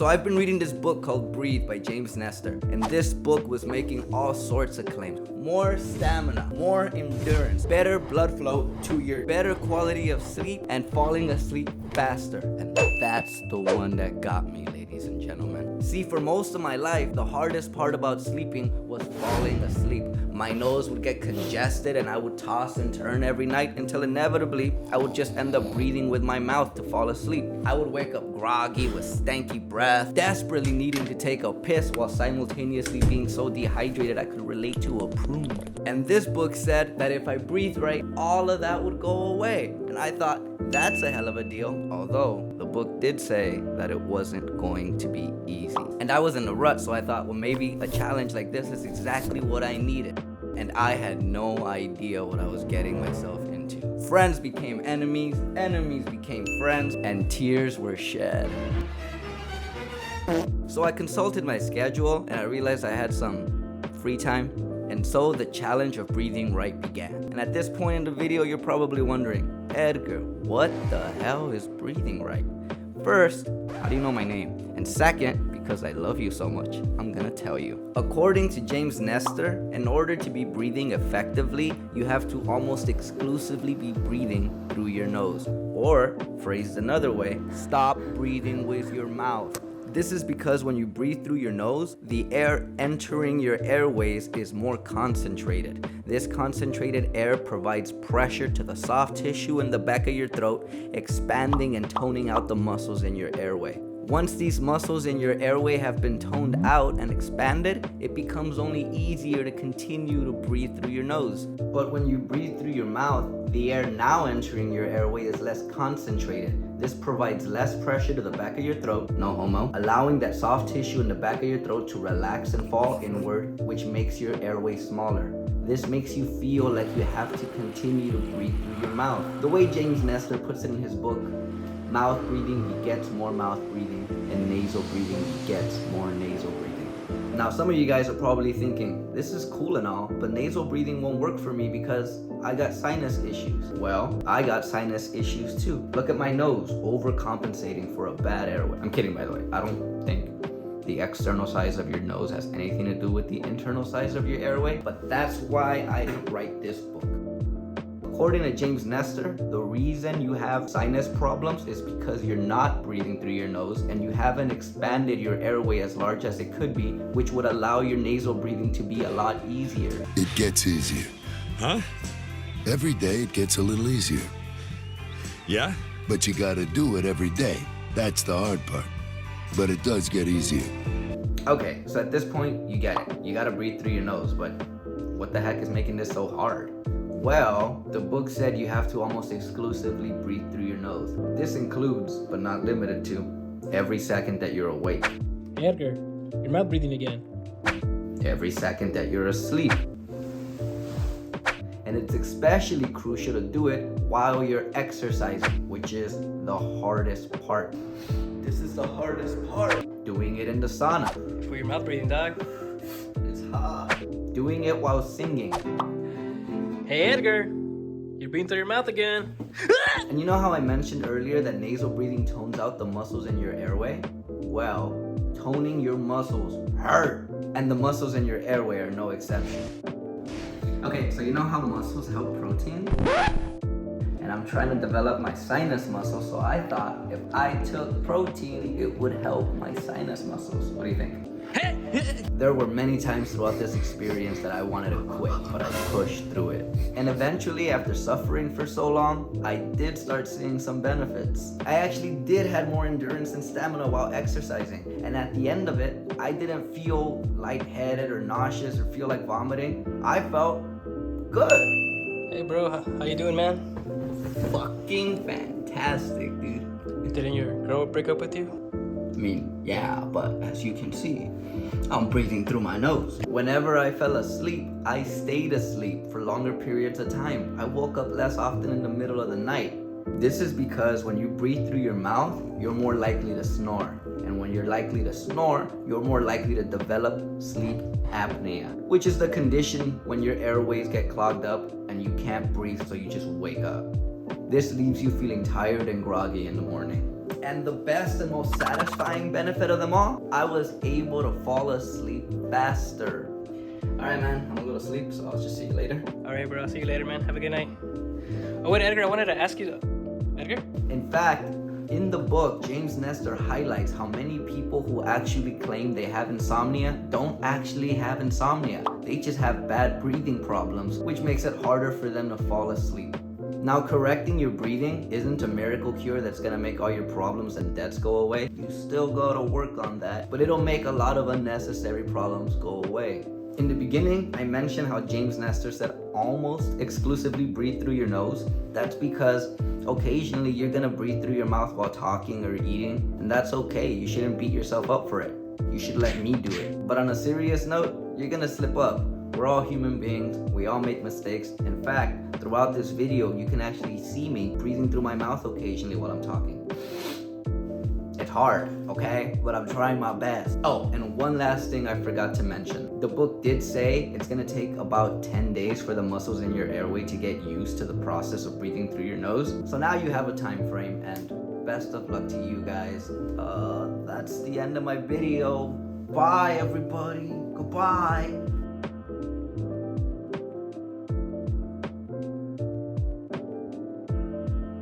So I've been reading this book called Breathe by James Nestor, and this book was making all sorts of claims. More stamina, more endurance, better blood flow to your better quality of sleep, and falling asleep faster. And that's the one that got me, ladies and gentlemen. See, for most of my life, the hardest part about sleeping was falling asleep. My nose would get congested and I would toss and turn every night until inevitably I would just end up breathing with my mouth to fall asleep. I would wake up groggy with stanky breath, desperately needing to take a piss while simultaneously being so dehydrated I could relate to a prune. And this book said that if I breathe right, all of that would go away. And I thought, that's a hell of a deal. Although the book did say that it wasn't going to be easy. And I was in a rut, so I thought, well, maybe a challenge like this is exactly what I needed. And I had no idea what I was getting myself into. Friends became enemies, enemies became friends, and tears were shed. So I consulted my schedule and I realized I had some free time. And so the challenge of breathing right began. And at this point in the video, you're probably wondering, Edgar, what the hell is breathing right? First, how do you know my name? And second, because I love you so much, I'm gonna tell you. According to James Nestor, in order to be breathing effectively, you have to almost exclusively be breathing through your nose. Or, phrased another way, stop breathing with your mouth. This is because when you breathe through your nose, the air entering your airways is more concentrated. This concentrated air provides pressure to the soft tissue in the back of your throat, expanding and toning out the muscles in your airway. Once these muscles in your airway have been toned out and expanded, it becomes only easier to continue to breathe through your nose. But when you breathe through your mouth, the air now entering your airway is less concentrated. This provides less pressure to the back of your throat, no homo, allowing that soft tissue in the back of your throat to relax and fall inward, which makes your airway smaller. This makes you feel like you have to continue to breathe through your mouth. The way James Nestor puts it in his book, mouth breathing begets more mouth breathing, and nasal breathing begets more nasal breathing. Now, some of you guys are probably thinking, this is cool and all, but nasal breathing won't work for me because I got sinus issues. Well, I got sinus issues too. Look at my nose, overcompensating for a bad airway. I'm kidding, by the way. I don't think the external size of your nose has anything to do with the internal size of your airway, but that's why I didn't write this book. According to James Nestor, the reason you have sinus problems is because you're not breathing through your nose and you haven't expanded your airway as large as it could be, which would allow your nasal breathing to be a lot easier. It gets easier. Huh? Every day it gets a little easier. Yeah? But you gotta do it every day. That's the hard part. But it does get easier. Okay, so at this point, you get it. You gotta breathe through your nose, but what the heck is making this so hard? Well, the book said you have to almost exclusively breathe through your nose. This includes, but not limited to, every second that you're awake. Hey Edgar, you're mouth breathing again. Every second that you're asleep. And it's especially crucial to do it while you're exercising, which is the hardest part. This is the hardest part. Doing it in the sauna. For your mouth breathing, dog. It's hot. Doing it while singing. Hey Edgar, you're breathing through your mouth again. And you know how I mentioned earlier that nasal breathing tones out the muscles in your airway? Well, toning your muscles hurt. And the muscles in your airway are no exception. Okay, so you know how muscles help protein? And I'm trying to develop my sinus muscle, so I thought if I took protein, it would help my sinus muscles. What do you think? There were many times throughout this experience that I wanted to quit, but I pushed through it. And eventually, after suffering for so long, I did start seeing some benefits. I actually did have more endurance and stamina while exercising. And at the end of it, I didn't feel lightheaded or nauseous or feel like vomiting. I felt good. Hey bro, how you doing, man? Fucking fantastic, dude. Didn't your girl break up with you? I mean, yeah, but as you can see, I'm breathing through my nose. Whenever I fell asleep, I stayed asleep for longer periods of time. I woke up less often in the middle of the night. This is because when you breathe through your mouth, you're more likely to snore. And when you're likely to snore, you're more likely to develop sleep apnea, which is the condition when your airways get clogged up and you can't breathe, so you just wake up. This leaves you feeling tired and groggy in the morning. And the best and most satisfying benefit of them all, I was able to fall asleep faster. Alright man, I'm gonna go to sleep, so I'll just see you later. Alright, bro. See you later, man. Have a good night. Oh, wait, Edgar, I wanted to ask you. Edgar? In fact, in the book, James Nestor highlights how many people who actually claim they have insomnia don't actually have insomnia. They just have bad breathing problems, which makes it harder for them to fall asleep. Now, correcting your breathing isn't a miracle cure that's gonna make all your problems and debts go away. You still gotta work on that, but it'll make a lot of unnecessary problems go away. In the beginning, I mentioned how James Nestor said almost exclusively breathe through your nose. That's because occasionally you're gonna breathe through your mouth while talking or eating, and that's okay. You shouldn't beat yourself up for it. You should let me do it. But on a serious note, you're gonna slip up. We're all human beings, we all make mistakes. In fact, throughout this video, you can actually see me breathing through my mouth occasionally while I'm talking. It's hard, okay? But I'm trying my best. Oh, and one last thing I forgot to mention. The book did say it's gonna take about 10 days for the muscles in your airway to get used to the process of breathing through your nose. So now you have a time frame, and best of luck to you guys. That's the end of my video. Bye, everybody. Goodbye.